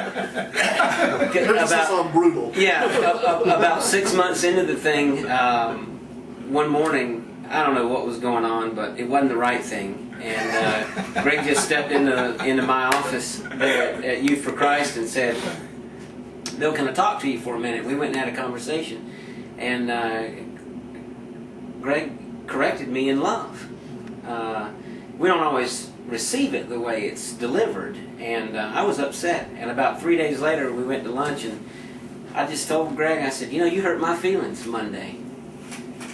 About brutal. Yeah, about 6 months into the thing, one morning, I don't know what was going on, but it wasn't the right thing. And Greg just stepped into my office there at Youth for Christ and said, "Bill, can I talk to you for a minute?" We went and had a conversation, and Greg corrected me in love. We don't always receive it the way it's delivered, and I was upset. And about 3 days later, we went to lunch, and I just told Greg, I said, "You know, you hurt my feelings Monday."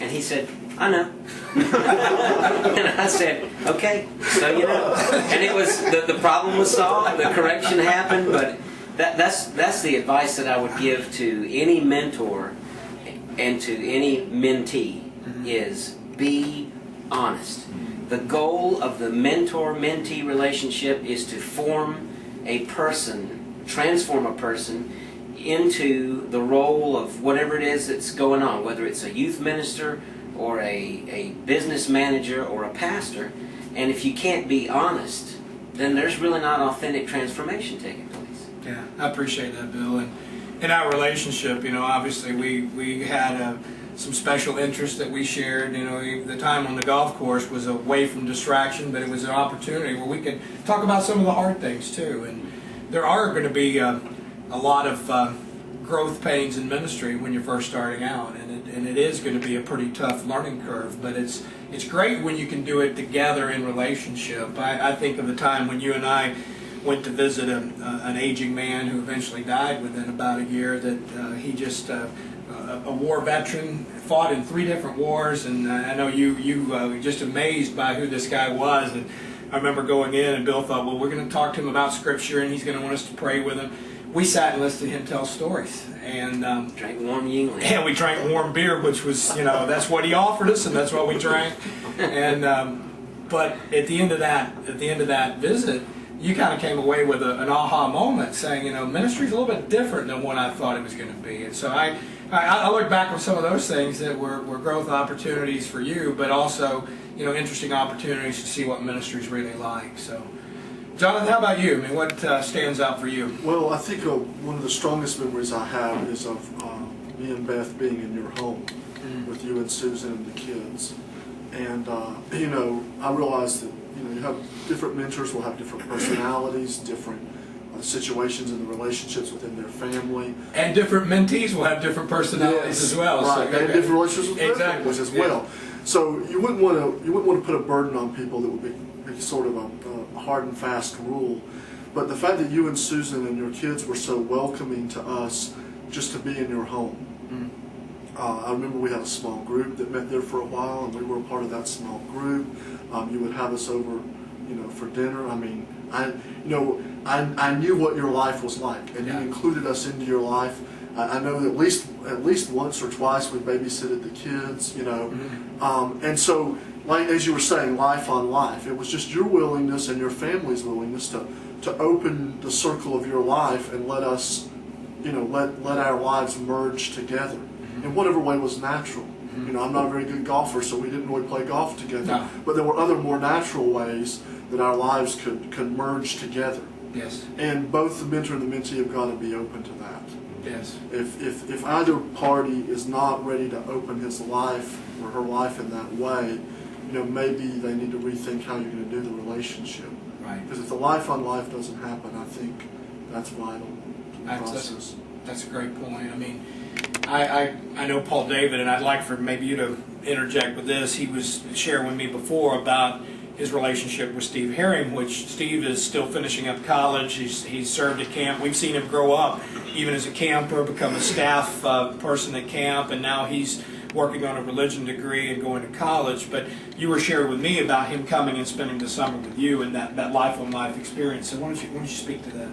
And he said, "I know." And I said, "Okay, so you know." And it was the problem was solved, the correction happened. But that's the advice that I would give to any mentor and to any mentee is be honest. The goal of the mentor-mentee relationship is to form a person, transform a person into the role of whatever it is that's going on, whether it's a youth minister or a business manager or a pastor. And if you can't be honest, then there's really not authentic transformation taking place. Yeah, I appreciate that, Bill. And in our relationship, you know, obviously we had some special interests that we shared. You know, the time on the golf course was away from distraction, but it was an opportunity where we could talk about some of the hard things too. And there are going to be a lot of growth pains in ministry when you're first starting out, and it is going to be a pretty tough learning curve. But it's great when you can do it together in relationship. I think of the time when you and I went to visit an aging man who eventually died within about a year. That he just a war veteran, fought in 3 different wars, and I know you were just amazed by who this guy was. And I remember going in, and Bill thought, well, we're going to talk to him about Scripture, and he's going to want us to pray with him. We sat and listened to him tell stories, and drank warm Yingling. Yeah, we drank warm beer, which was, you know, that's what he offered us, and that's what we drank. And but at the end of that visit, you kind of came away with an aha moment, saying, you know, ministry's a little bit different than what I thought it was going to be. And so I look back on some of those things that were growth opportunities for you, but also, you know, interesting opportunities to see what ministry's really like. So, Jonathan, how about you? I mean, what stands out for you? Well, I think one of the strongest memories I have is of me and Beth being in your home with you and Susan and the kids. And, you know, I realized that, you know, you have different mentors will have different personalities, different situations in the relationships within their family. And different mentees will have different personalities as well. Right, so, and different relationships with their families as well. Yeah. So you wouldn't want to put a burden on people that would be sort of a hard and fast rule. But the fact that you and Susan and your kids were so welcoming to us just to be in your home. I remember we had a small group that met there for a while, and we were a part of that small group. You would have us over, you know, for dinner. I mean, I knew what your life was like, and you included us into your life. I know that at least once or twice we babysitted the kids, you know. And so, like as you were saying, life on life. It was just your willingness and your family's willingness to open the circle of your life and let us, you know, let our lives merge together in whatever way was natural. You know, I'm not a very good golfer, so we didn't really play golf together. No. But there were other more natural ways that our lives could merge together. Yes. And both the mentor and the mentee have got to be open to that. Yes. If either party is not ready to open his life or her life in that way, you know, maybe they need to rethink how you're going to do the relationship. Right. Because if the life on life doesn't happen, I think that's vital to the process. That's a great point. I mean, I know Paul David, and I'd like for maybe you to interject with this. He was sharing with me before about his relationship with Steve Herring, which Steve is still finishing up college. He's served at camp. We've seen him grow up, even as a camper, become a staff person at camp, and now he's working on a religion degree and going to college. But you were sharing with me about him coming and spending the summer with you and that life on life experience. So why don't you speak to that?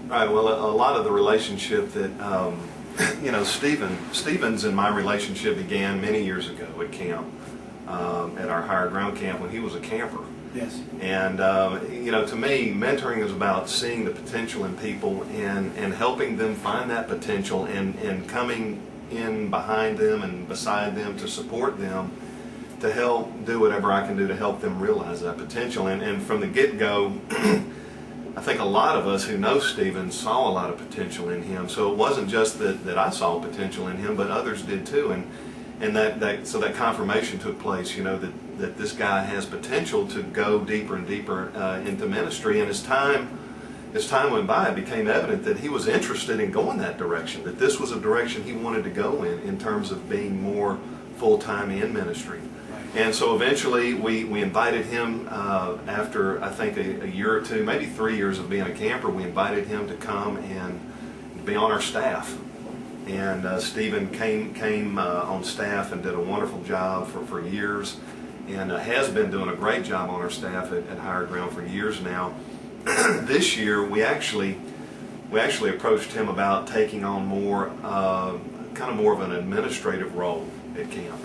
Right. Well, a lot of the relationship that you know, Stephen's and my relationship began many years ago at camp, at our higher ground camp when he was a camper. Yes. And you know, to me, mentoring is about seeing the potential in people and helping them find that potential and coming in behind them and beside them to support them, to help do whatever I can do to help them realize that potential. And from the get-go, I think a lot of us who know Stephen saw a lot of potential in him. So it wasn't just that I saw potential in him, but others did too. And so that confirmation took place, you know, that this guy has potential to go deeper and deeper into ministry. And as time went by, it became evident that he was interested in going that direction, that this was a direction he wanted to go in terms of being more full-time in ministry. And so eventually we invited him, after I think a year or two, maybe 3 years of being a camper, we invited him to come and be on our staff. And Stephen came on staff and did a wonderful job for years, and has been doing a great job on our staff at Higher Ground for years now. This year we actually approached him about taking on more, kind of more of an administrative role at camp.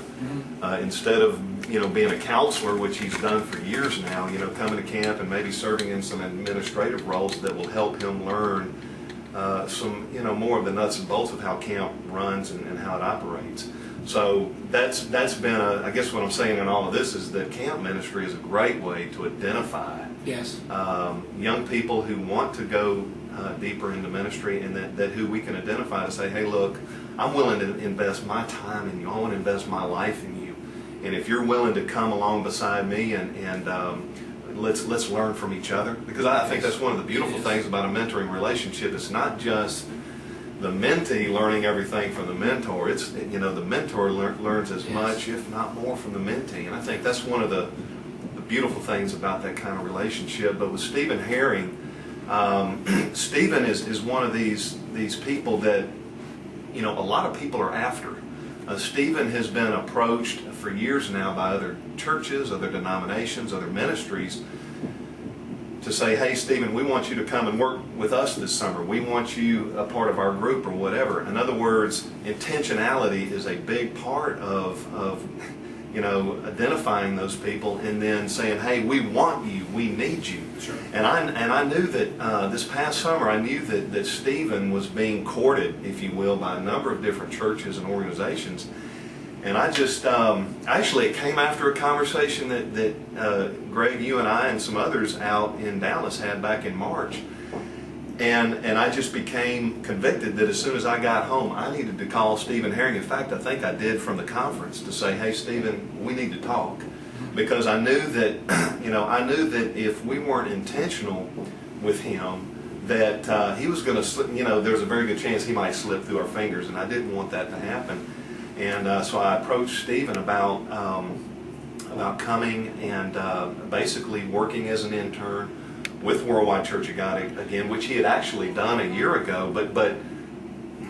Instead of, you know, being a counselor, which he's done for years now, you know, coming to camp and maybe serving in some administrative roles that will help him learn some, you know, more of the nuts and bolts of how camp runs and how it operates. So that's been I guess what I'm saying in all of this is that camp ministry is a great way to identify young people who want to go deeper into ministry, and that who we can identify to say, hey, look, I'm willing to invest my time in you. I want to invest my life in you. And if you're willing to come along beside me and let's learn from each other. Because I think that's one of the beautiful things about a mentoring relationship. It's not just the mentee learning everything from the mentor. It's, you know, the mentor learns as much, if not more, from the mentee. And I think that's one of the beautiful things about that kind of relationship. But with Stephen Herring, Stephen is one of these people that, you know, a lot of people are after. Stephen has been approached for years now by other churches, other denominations, other ministries to say, hey, Stephen, we want you to come and work with us this summer. We want you a part of our group or whatever. In other words, intentionality is a big part of you know, identifying those people and then saying, hey, we want you, we need you. Sure. And I knew that this past summer, I knew that Stephen was being courted, if you will, by a number of different churches and organizations. And I just, actually it came after a conversation that Greg, you and I and some others out in Dallas had back in March. And I just became convicted that as soon as I got home, I needed to call Stephen Herring. In fact, I think I did from the conference to say, hey, Stephen, we need to talk. Because I knew that, you know, I knew that if we weren't intentional with him, that he was going to slip, you know, there's a very good chance he might slip through our fingers, and I didn't want that to happen. And so I approached Stephen about coming and basically working as an intern with Worldwide Church of God again, which he had actually done a year ago, but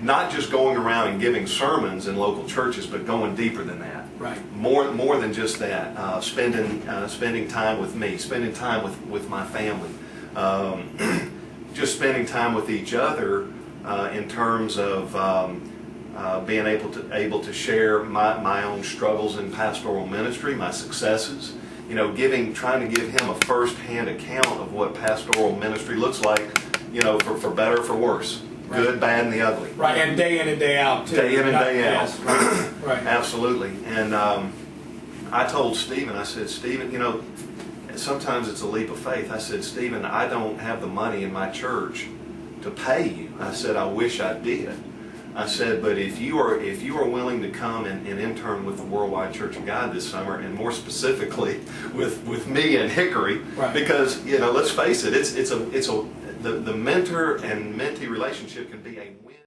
not just going around and giving sermons in local churches, but going deeper than that. Right. More than just that. Spending time with me, spending time with my family, just spending time with each other in terms of being able to share my own struggles in pastoral ministry, my successes. You know, trying to give him a first-hand account of what pastoral ministry looks like, you know, for better or for worse. Right. Good, bad, and the ugly. Right, and day in and day out, too. Day in and day out. Yes, right. Absolutely. And I told Stephen, I said, Stephen, you know, sometimes it's a leap of faith. I said, Stephen, I don't have the money in my church to pay you. I said, I wish I did. I said, but if you are willing to come and intern with the Worldwide Church of God this summer, and more specifically with me and Hickory, right. Because, you know, let's face it, the mentor and mentee relationship can be a win.